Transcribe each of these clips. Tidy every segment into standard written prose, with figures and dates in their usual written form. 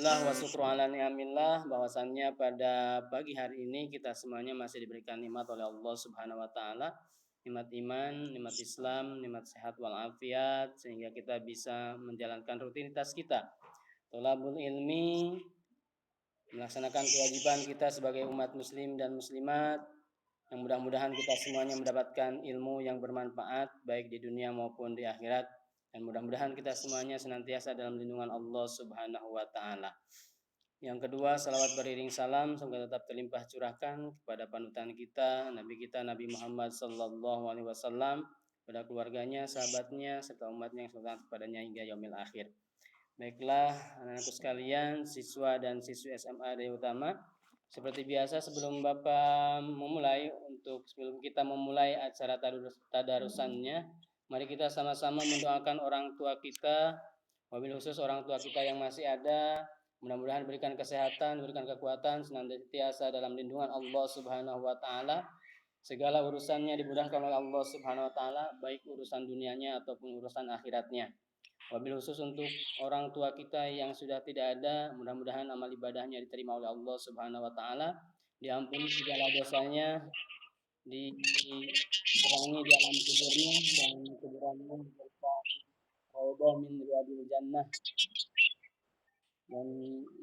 Alhamdulillah wa syukru ala ni'amillah, bahwasannya pada pagi hari ini kita semuanya masih diberikan nikmat oleh Allah Subhanahu wa taala, nikmat iman, nikmat Islam, nikmat sehat walafiat, sehingga kita bisa menjalankan rutinitas kita. Thalabul ilmi, melaksanakan kewajiban kita sebagai umat muslim dan muslimat, yang mudah-mudahan kita semuanya mendapatkan ilmu yang bermanfaat baik di dunia maupun di akhirat, dan mudah-mudahan kita semuanya senantiasa dalam lindungan Allah Subhanahu wa taala. Yang kedua, salawat beriring salam semoga tetap terlimpah curahkan kepada panutan kita, Nabi Muhammad sallallahu alaihi wasallam, pada keluarganya, sahabatnya, serta umatnya yang selalu kepadanya hingga yaumil akhir. Baiklah, anak-anakku sekalian, siswa dan siswi SMA Daya Utama, seperti biasa sebelum sebelum kita memulai acara tadarusannya, mari kita sama-sama mendoakan orang tua kita, wabil khusus orang tua kita yang masih ada. Mudah-mudahan berikan kesehatan, berikan kekuatan, senantiasa dalam lindungan Allah Subhanahu wa taala. Segala urusannya dimudahkan oleh Allah Subhanahu wa taala, baik urusan dunianya ataupun urusan akhiratnya. Wabil khusus untuk orang tua kita yang sudah tidak ada, mudah-mudahan amal ibadahnya diterima oleh Allah Subhanahu wa taala, diampuni segala dosanya, dikurangi di alam kuburnya, dan kuburannya berupa raudhah min riyadil jannah. Dan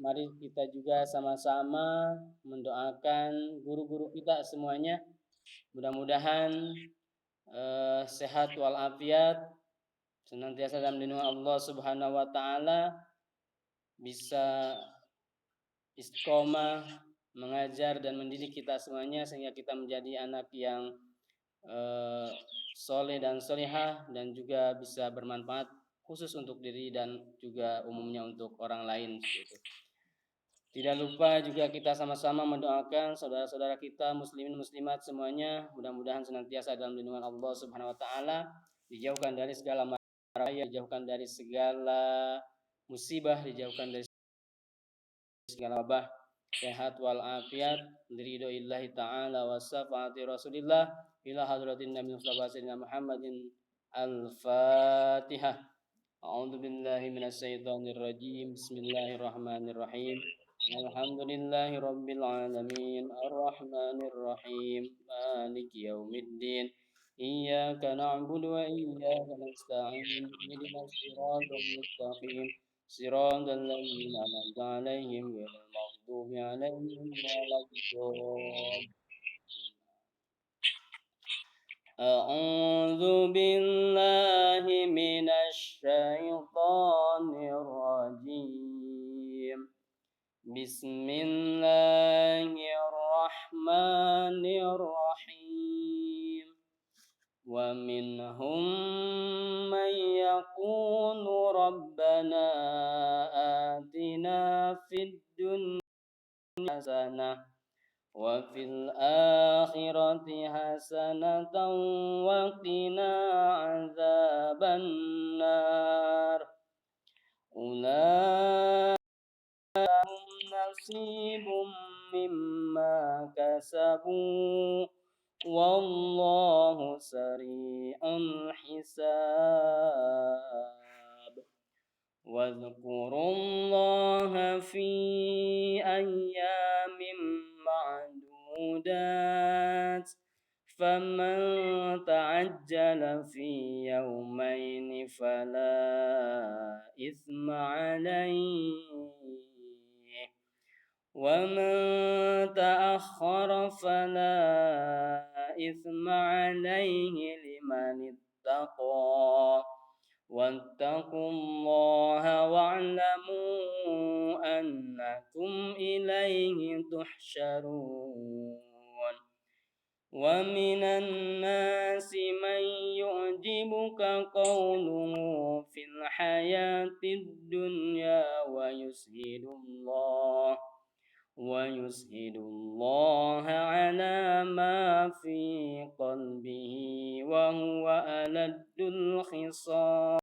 mari kita juga sama-sama mendoakan guru-guru kita semuanya, mudah-mudahan sehat walafiat, senantiasa dalam lindungan Allah Subhanahu wa taala, bisa istiqomah mengajar dan mendidik kita semuanya sehingga kita menjadi anak yang soleh dan solehah, dan juga bisa bermanfaat khusus untuk diri dan juga umumnya untuk orang lain. Tidak lupa juga kita sama-sama mendoakan saudara-saudara kita muslimin muslimat semuanya, mudah-mudahan senantiasa dalam lindungan Allah Subhanahu wa taala, dijauhkan dari segala bahaya, dijauhkan dari segala musibah, dijauhkan dari segala wabah, sehat walafiat, ridho illahi ta'ala wa syafaati rasulillah ila hadratin nabi Mustafa sayyidina Muhammadin. Al-Fatihah. A'udzu billahi minasyaitonir rajim. Bismillahirrahmanirrahim. Alhamdulillahi rabbil alamin, arrahmanir rahim, maliki yaumiddin. Iyyaka na'budu wa iyyaka nasta'in. Ihdinas siratal mustaqim. Siratal ladzina an'amta 'alaihim ghairil maghdubi 'alaihim waladdallin. A'udzu billahi minasy syaithanir rajim. Bismillahirrahmanirrahim. Wa minhum man yaqulu rabbana atina fid dunya hasanah wa fil akhirati hasanatan wa qina adzabannar. Ulaihim nasibum mimma kasabu wallahu sari'ul hisab. Wadhkurullaha fi ayyamin ma'dudat. Faman ta'ajjala fi yawmaini fala ithma alayhi. Wa man ta'akhkhara fala ithma alayhi liman ittaqa. Wattaqullaha wa'lamu annakum ilaihi tuhsyarun. Wa minan nasi man yu'jibuka qawluhu fil hayatid dunya wa yushidullaha ala ma fi qalbihi wa huwa aladdul khisam.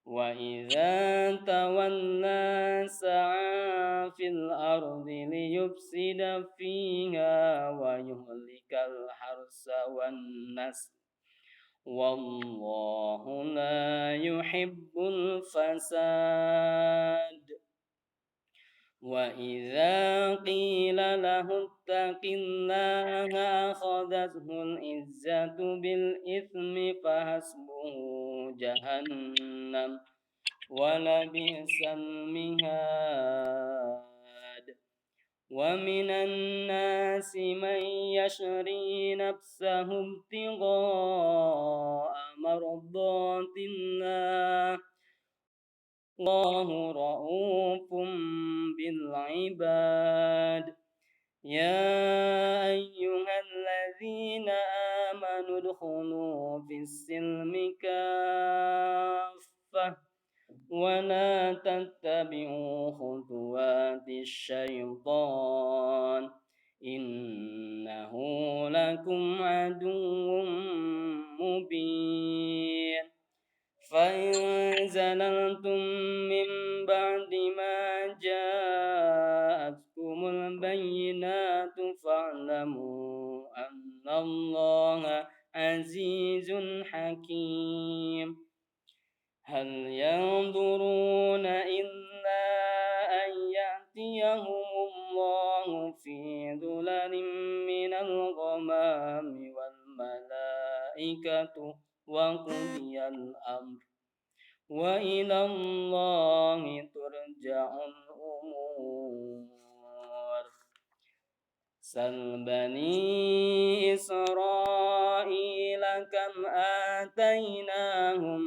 Wa idza tawalla sa'a fil ardi liyufsida fiha wa yuhlikal harsa wan nasl. Wallahu la yuhibbul fasad. وإذا قيل له اتق الله أخذته العزة بالإثم فحسبه جهنم ولبئس المهاد ومن الناس من يشري نفسه ابتغاء مرضات الله والله رؤوف بالعباد يا أيها الذين آمنوا ادخلوا في السلم كافة ولا تتبعوا خطوات الشيطان إنه لكم عدو مبين فإن زللتم من بعد ما جاءتكم البينات فاعلموا أن الله عزيز حكيم هل ينظرون إلا أن يأتيهم الله في ظلل من الغمام والملائكة وقضي الأمر وإلى الله ترجع الأمور سل بني إسرائيل كم آتيناهم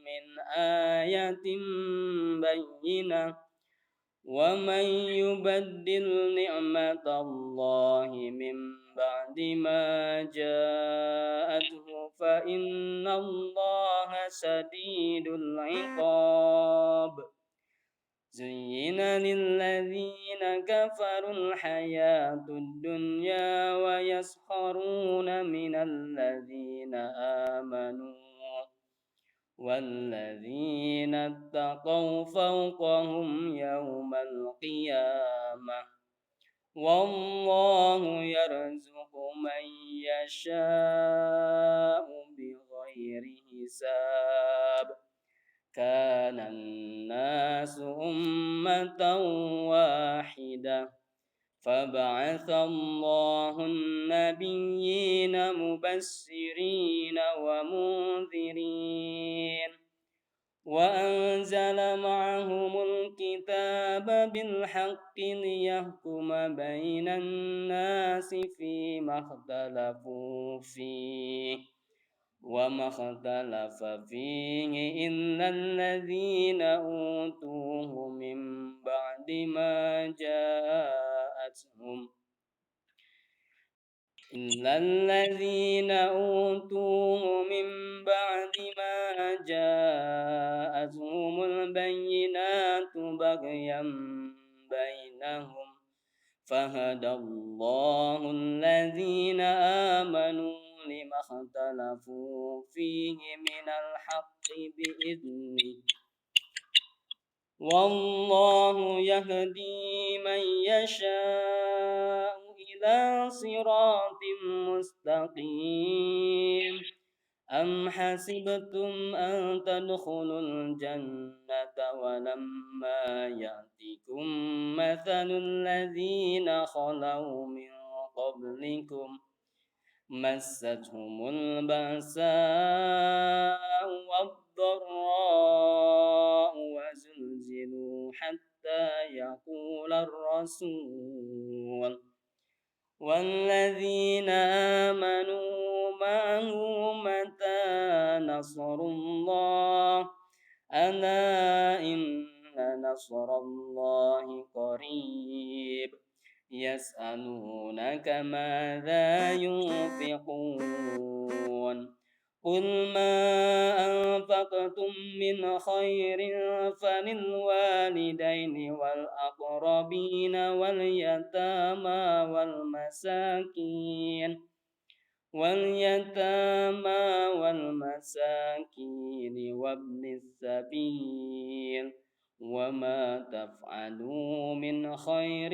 من آية بينة ومن يبدل نعمة الله من بعد ما جاءته فإن الله شديد العقاب زين للذين كفروا الحياة الدنيا ويسخرون من الذين آمنوا والذين اتقوا فوقهم يوم القيامة والله يرزق من يشاء بغير حساب كان الناس أمة واحدة فبعث الله النبيين مبشرين ومنذرين وأنزل معهم الكتاب بالحق ليحكم بين الناس فيما اختلفوا فيه وما اختلف فيه إلا الذين أوتوه من بعد ما جاءتهم إلا الذين أوتوه من بعد ما جاءتهم البينات بغيا بينهم فهدى الله الذين آمنوا لما اختلفوا فيه من الحق بإذنه والله يهدي من يشاء إلى صراط مستقيم أم حسبتم أن تدخلوا الجنة ولما يأتكم مثل الذين خلوا من قبلكم مستهم البأساء والضراء وزلزلوا حتى يقول الرسول والذين آمنوا معه متى نصر الله ألا إن نصر الله قريب يسألونك ماذا ينفقون قل ما أنفقتم من خير فللوالدين والأقربين واليتامى والمساكين وابن السبيل وما تفعلوا من خير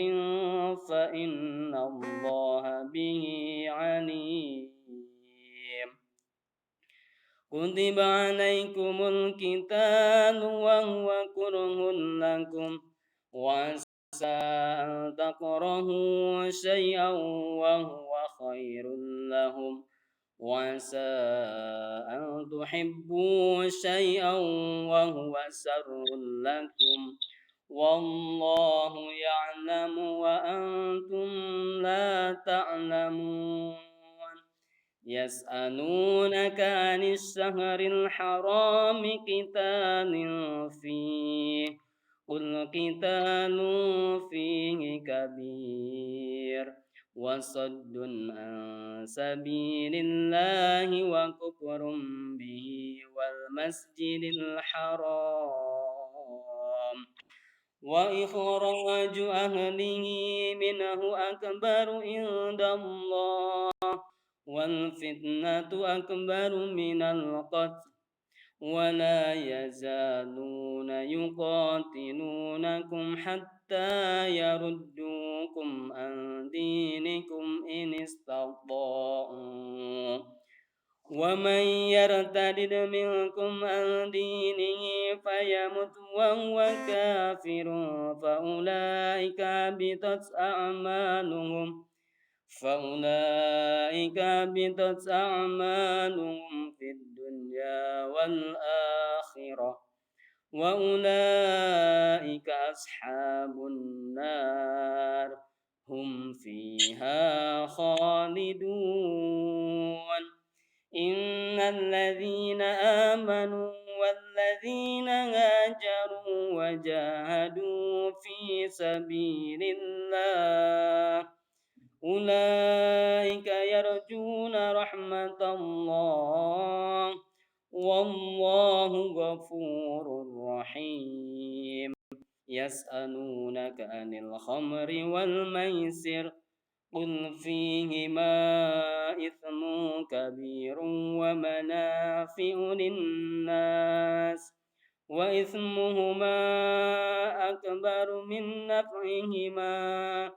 فإن الله به عليم كتب عليكم القتال وهو كره لكم عسى أن تكرهوا شيئا وهو خير لهم وعسى أن تحبوا شيئا وهو شر لكم والله يعلم وأنتم لا تعلمون يسألونك عن الشهر الحرام قتال فيه قل قتال فيه كبير وصد عن سبيل الله وكفر به والمسجد الحرام وإخراج أهله منه أكبر عند الله والفتنة أكبر من القتل ولا يزالون يقاتلونكم حتى يردوكم عن دينكم إن استطاعوا ومن يرتد منكم عن دينه فيمت وهو كافر فأولئك هبطت أعمالهم في الدنيا والآخرة وأولئك أصحاب النار هم فيها خالدون إن الذين آمنوا والذين هاجروا وجاهدوا في سبيل الله أولئك يرجون رحمة الله والله غفور رحيم يسألونك عن الخمر والميسر قل فيهما إثم كبير ومنافع للناس وإثمهما أكبر من نفعهما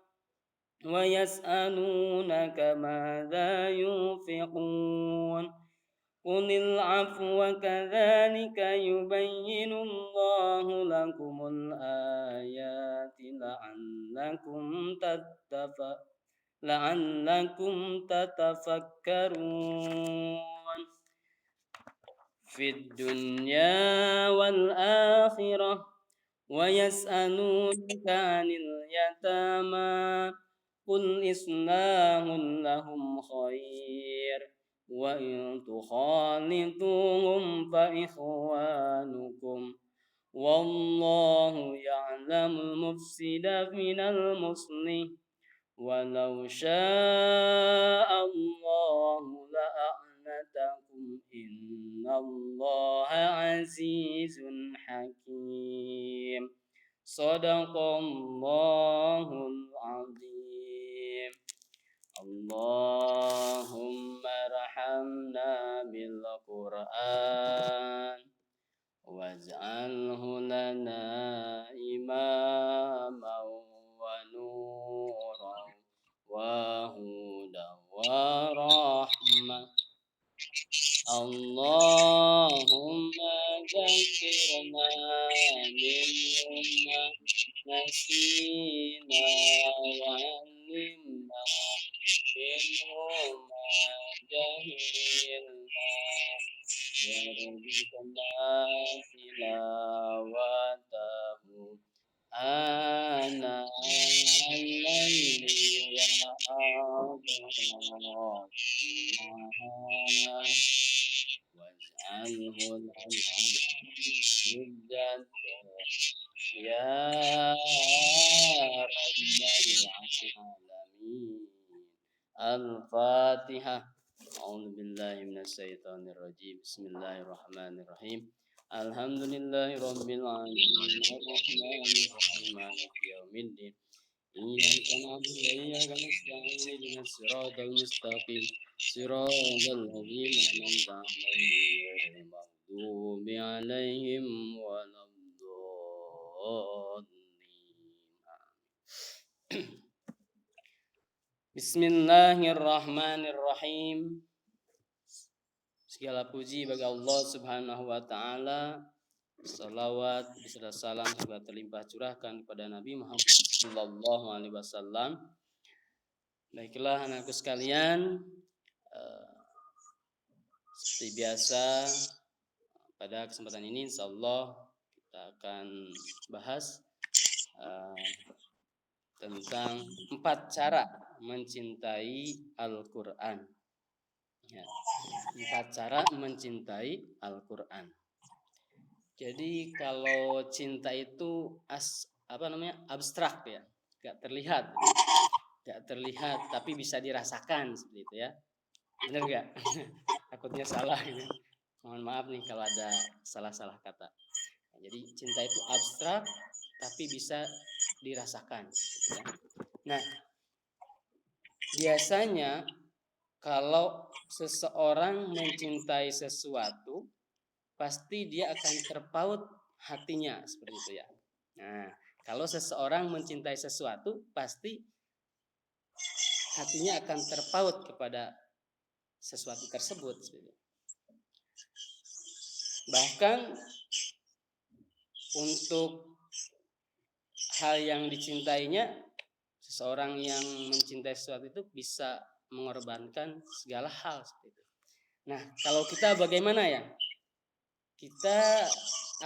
ويسألونك ماذا ينفقون قل العفو كذلك يبين الله لكم الآيات لعلكم تتفكرون في الدنيا والآخرة ويسألونك عن اليتامى قل إصلاح لهم خير وإن تخالطوهم فإخوانكم والله يعلم المفسد من المصلح ولو شاء الله لأعنتكم إن الله عزيز حكيم صدق الله العظيم اللهم ارحمنا بالقرآن واجعله لنا إماما ونورا وهدى ورحمة اللهم ذكرنا مما نسينا وعلمنا منه ما جهلنا وارزقنا تلاوته آناء الليل وأطراف النهار واجعله لنا حجة يا رب العالمين الفاتحة أعوذ بالله من الشيطان الرجيم بسم الله الرحمن الرحيم الحمد لله رب العالمين الرحمن الرحيم مالك يوم الدين إياك نعبد وإياك نستعين اهدنا الصراط المستقيم صراط الذين أنعمت عليهم غير المغضوب عليهم ولا الضالين Bismillahirrahmanirrahim. Segala puji bagi Allah Subhanahu wa taala Salawat beserta salam semoga terlimpah curahkan kepada Nabi Muhammad Sallallahu Alaihi Wasallam. Baiklah anakku sekalian, eh, seperti biasa pada kesempatan ini insya Allah kita akan bahas eh, tentang 4 cara mencintai Al-Quran. Ya, 4 cara mencintai Al-Quran. Jadi kalau cinta itu abstrak ya, gak terlihat tapi bisa dirasakan seperti itu ya. Bener gak? Takutnya salah ini. Mohon maaf nih kalau ada salah-salah kata. Jadi cinta itu abstrak tapi bisa dirasakan. Ya. Nah, biasanya kalau seseorang mencintai sesuatu, pasti dia akan terpaut hatinya seperti itu ya. Nah, kalau seseorang mencintai sesuatu, pasti hatinya akan terpaut kepada sesuatu tersebut. Bahkan untuk hal yang dicintainya, seseorang yang mencintai sesuatu itu bisa mengorbankan segala hal seperti itu. Nah, kalau kita bagaimana ya? Kita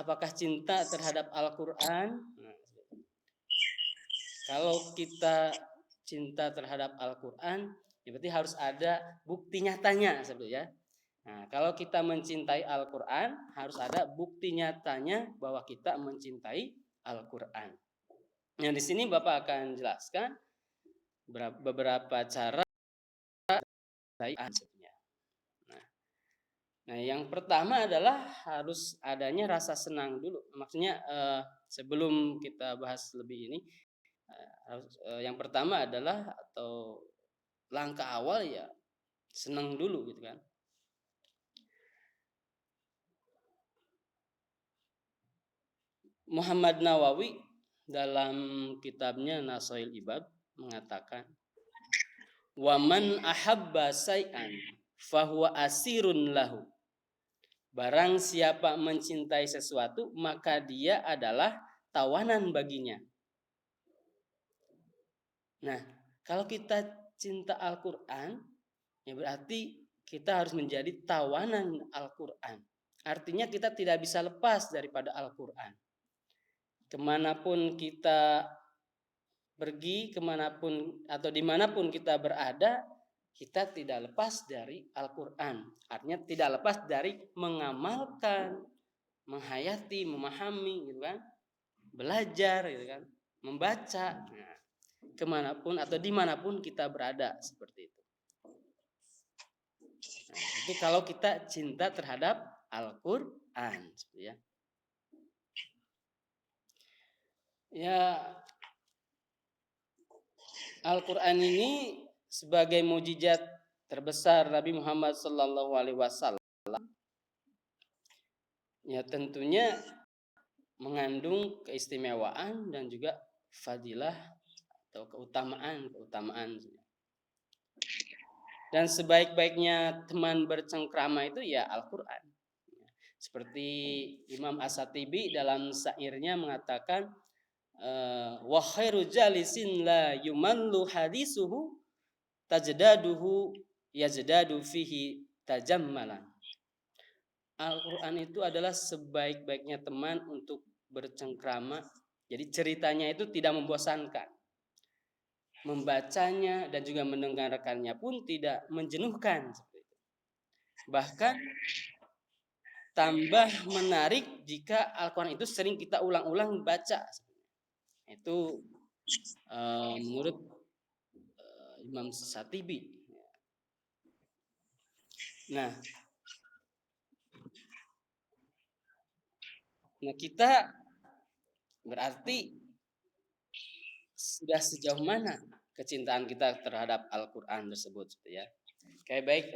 apakah cinta terhadap Al-Quran? Nah, kalau kita cinta terhadap Al-Quran, ya berarti harus ada bukti nyatanya seperti ya. Nah, kalau kita mencintai Al-Quran, harus ada bukti nyatanya bahwa kita mencintai Al-Quran. Nah, di sini Bapak akan jelaskan beberapa cara mencintai Al-Quran. Nah, yang pertama adalah harus adanya rasa senang dulu. Maksudnya sebelum kita bahas lebih ini, yang pertama adalah atau langkah awal ya senang dulu gitu kan. Muhammad Nawawi dalam kitabnya Nasail Ibad mengatakan, "Waman ahabba say'an fahuwa asirun lahu." Barang siapa mencintai sesuatu, maka dia adalah tawanan baginya. Nah, kalau kita cinta Al-Quran, ya berarti kita harus menjadi tawanan Al-Quran. Artinya kita tidak bisa lepas daripada Al-Quran. Kemanapun kita pergi, kemanapun atau dimanapun kita berada, kita tidak lepas dari Al-Quran. Artinya tidak lepas dari mengamalkan, menghayati, memahami, gitu kan, belajar, gitu kan, membaca. Nah, kemanapun atau dimanapun kita berada seperti itu. Nah, itu kalau kita cinta terhadap Al-Quran, ya. Ya, Al-Quran ini sebagai mujizat terbesar Nabi Muhammad SAW, ya tentunya mengandung keistimewaan dan juga fadilah atau keutamaan. Dan sebaik-baiknya teman bercengkrama itu ya Al-Quran. Seperti Imam As-Satibi dalam syairnya mengatakan, wa khairu jalisin la yumallu hadisuhu tajdaduhu yazdadu fihi tajammalan. Al-Quran itu adalah sebaik-baiknya teman untuk bercengkrama. Jadi ceritanya itu tidak membosankan. Membacanya dan juga mendengarkannya pun tidak menjenuhkan. Bahkan tambah menarik jika Al-Quran itu sering kita ulang-ulang baca. Itu menurut Imam Satibi. Nah, kita berarti sudah sejauh mana kecintaan kita terhadap Al-Quran tersebut, ya. Oke, baik,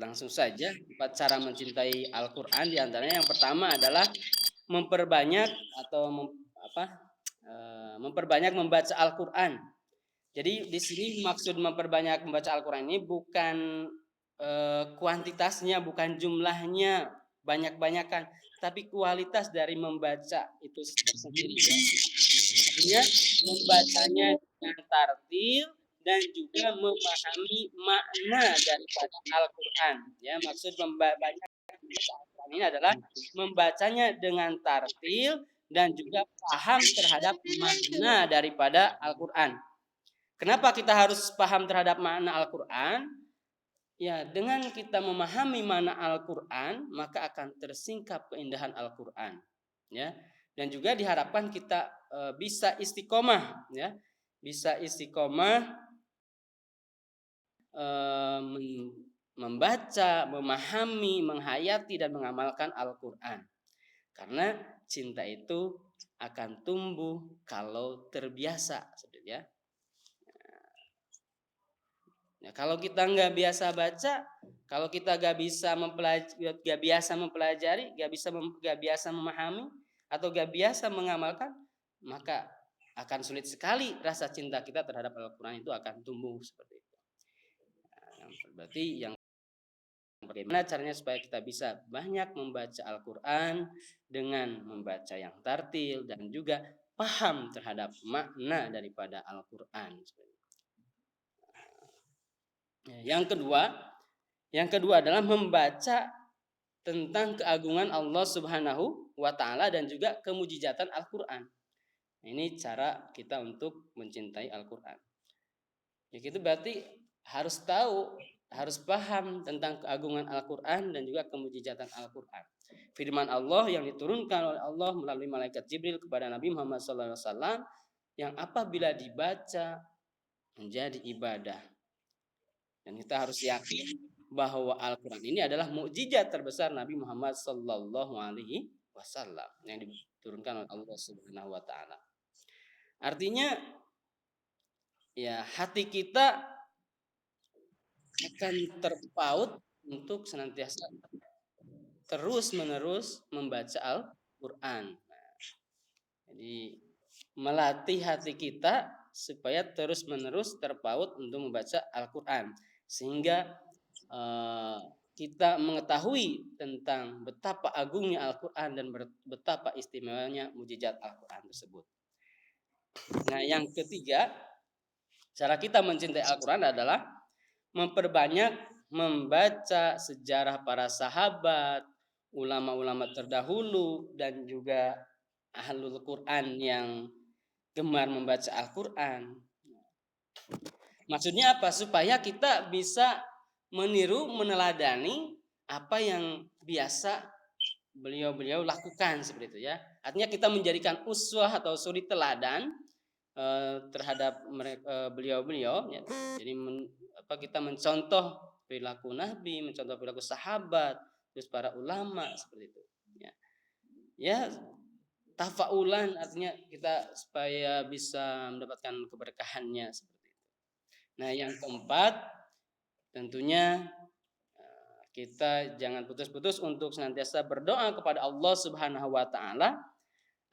langsung saja 4 cara mencintai Al-Quran. Diantaranya yang pertama adalah memperbanyak memperbanyak membaca Al-Quran. Jadi di sini maksud memperbanyak membaca Al-Quran ini bukan kuantitasnya, bukan jumlahnya, banyak-banyakan, tapi kualitas dari membaca itu tersendiri ya. Artinya membacanya dengan tartil dan juga memahami makna daripada Al-Qur'an ya. Maksud membaca Al-Qur'an ini adalah membacanya dengan tartil dan juga paham terhadap makna daripada Al-Qur'an. Kenapa kita harus paham terhadap makna Al-Qur'an? Ya, dengan kita memahami makna Al-Qur'an, maka akan tersingkap keindahan Al-Qur'an, ya. Dan juga diharapkan kita bisa istiqomah, ya. Bisa istiqomah membaca, memahami, menghayati dan mengamalkan Al-Qur'an. Karena cinta itu akan tumbuh kalau terbiasa, ya. Nah, kalau kita nggak biasa baca, kalau kita nggak biasa mempelajari, nggak biasa memahami, atau nggak biasa mengamalkan, maka akan sulit sekali rasa cinta kita terhadap Al-Quran itu akan tumbuh seperti itu. Nah, berarti bagaimana caranya supaya kita bisa banyak membaca Al-Quran dengan membaca yang tartil dan juga paham terhadap makna daripada Al-Quran. Yang kedua adalah membaca tentang keagungan Allah Subhanahu wa taala dan juga kemujizatan Al-Qur'an. Ini cara kita untuk mencintai Al-Qur'an. Ya itu berarti harus tahu, harus paham tentang keagungan Al-Qur'an dan juga kemujizatan Al-Qur'an. Firman Allah yang diturunkan oleh Allah melalui malaikat Jibril kepada Nabi Muhammad SAW yang apabila dibaca menjadi ibadah. Dan kita harus yakin bahwa Al-Quran ini adalah mukjizat terbesar Nabi Muhammad Sallallahu Alaihi Wasallam yang diturunkan oleh Allah Subhanahu Wa Taala. Artinya, ya hati kita akan terpaut untuk senantiasa terus-menerus membaca Al-Quran. Jadi melatih hati kita supaya terus-menerus terpaut untuk membaca Al-Quran. Sehingga kita mengetahui tentang betapa agungnya Al-Quran dan betapa istimewanya mukjizat Al-Quran tersebut. Nah, yang ketiga, cara kita mencintai Al-Quran adalah memperbanyak membaca sejarah para sahabat, ulama-ulama terdahulu, dan juga ahlul Quran yang gemar membaca Al-Quran. Maksudnya apa? Supaya kita bisa meniru, meneladani apa yang biasa beliau-beliau lakukan seperti itu ya. Artinya kita menjadikan uswah atau suri teladan terhadap beliau-beliau ya. Jadi kita mencontoh perilaku Nabi, mencontoh perilaku sahabat, terus para ulama seperti itu ya. Ya, tafaulan artinya kita supaya bisa mendapatkan keberkahannya seperti itu. Nah, yang keempat tentunya kita jangan putus-putus untuk senantiasa berdoa kepada Allah Subhanahu wa taala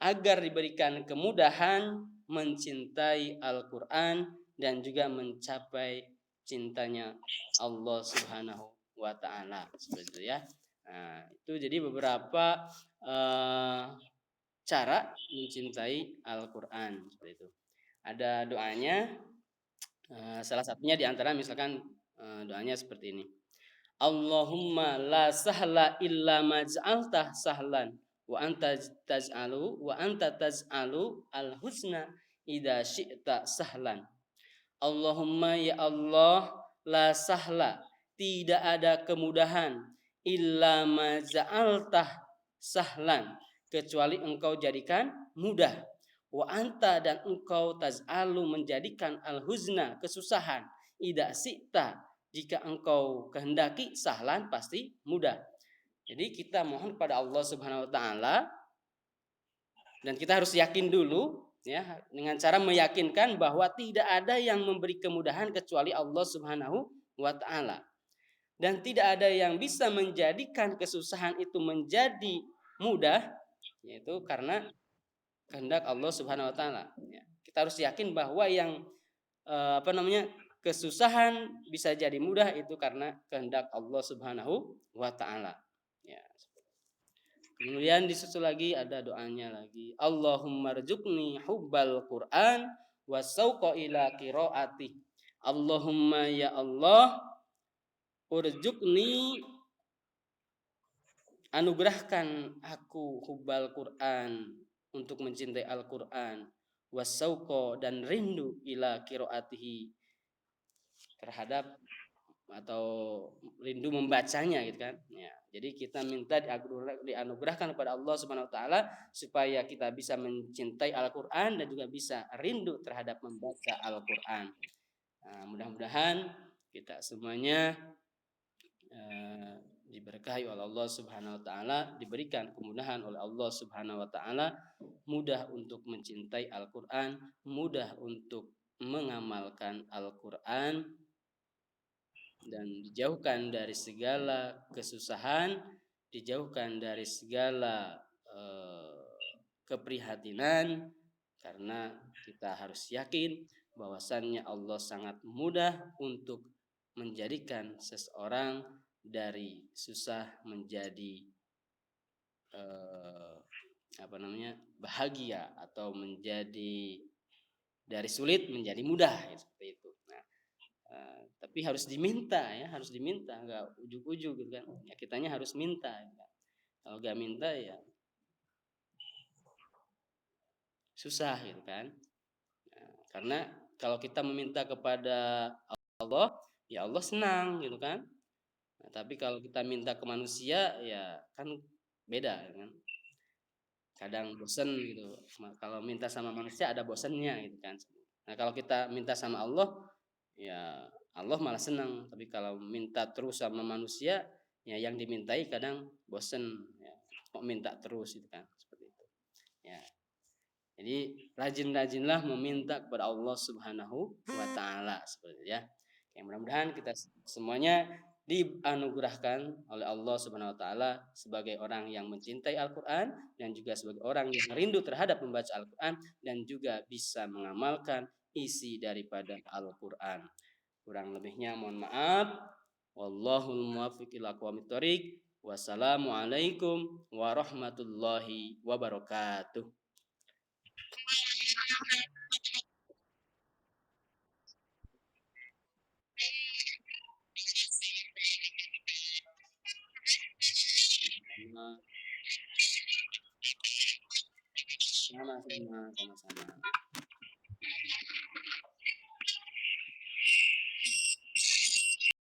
agar diberikan kemudahan mencintai Al-Qur'an dan juga mencapai cintanya Allah Subhanahu wa taala seperti itu ya. Nah, itu jadi beberapa cara mencintai Al-Qur'an seperti itu. Ada doanya. Salah satunya di antara misalkan doanya seperti ini. Allahumma la sahla illa ma ja'altah sahlan wa anta taj'alu al-husna idza syi'ta sahlan. Allahumma ya Allah, la sahla, tidak ada kemudahan illa ma ja'altah sahlan, kecuali engkau jadikan mudah. Wa anta, dan engkau taj'alu menjadikan al-huzna, kesusahan, idza syi'ta, jika engkau kehendaki sahlan, pasti mudah. Jadi kita mohon kepada Allah Subhanahu wa taala dan kita harus yakin dulu ya, dengan cara meyakinkan bahwa tidak ada yang memberi kemudahan kecuali Allah Subhanahu wa taala. Dan tidak ada yang bisa menjadikan kesusahan itu menjadi mudah, yaitu karena kehendak Allah Subhanahu wa taala. Ya, kita harus yakin bahwa yang kesusahan bisa jadi mudah itu karena kehendak Allah Subhanahu wa taala. Ya. Kemudian disusul lagi ada doanya lagi. Allahumma rzuqni hubbal Qur'an wasauqa ila qiraati. Allahumma ya Allah, urzuqni, anugerahkan aku hubbal Qur'an, untuk mencintai Al-Qur'an, wasauqa, dan rindu ila qiraatihi, terhadap atau rindu membacanya gitu kan ya. Jadi kita minta dianugerahkan kepada Allah Subhanahu wa taala supaya kita bisa mencintai Al-Qur'an dan juga bisa rindu terhadap membaca Al-Qur'an. Nah, mudah-mudahan kita semuanya diberkahi oleh Allah Subhanahu wa taala, diberikan kemudahan oleh Allah Subhanahu wa taala, mudah untuk mencintai Al-Qur'an, mudah untuk mengamalkan Al-Qur'an, dan dijauhkan dari segala kesusahan, dijauhkan dari segala keprihatinan, karena kita harus yakin bahwasannya Allah sangat mudah untuk menjadikan seseorang dari susah menjadi bahagia, atau menjadi dari sulit menjadi mudah ya, seperti itu. Nah, tapi harus diminta ya, harus diminta, nggak ujuk-ujuk gitu kan ya, kitanya harus minta ya. Kalau nggak minta ya susah gitu kan. Nah, karena kalau kita meminta kepada Allah ya Allah senang gitu kan. Nah, tapi kalau kita minta ke manusia ya kan beda ya kan, kadang bosen gitu. Kalau minta sama manusia ada bosennya gitu kan. Nah kalau kita minta sama Allah ya Allah malah senang, tapi kalau minta terus sama manusia ya yang dimintai kadang bosen ya, kok minta terus gitu kan, seperti itu ya. Jadi rajin-rajinlah meminta kepada Allah Subhanahu wa taala, seperti itu ya. Ya mudah-mudahan kita semuanya dianugerahkan oleh Allah Subhanahu wa taala sebagai orang yang mencintai Al-Qur'an, dan juga sebagai orang yang rindu terhadap membaca Al-Qur'an, dan juga bisa mengamalkan isi daripada Al-Qur'an. Kurang lebihnya mohon maaf. Wallahul muwaffiq ila aqwamit thoriq. Wassalamualaikum warahmatullahi wabarakatuh. Sama-sama, sama-sama.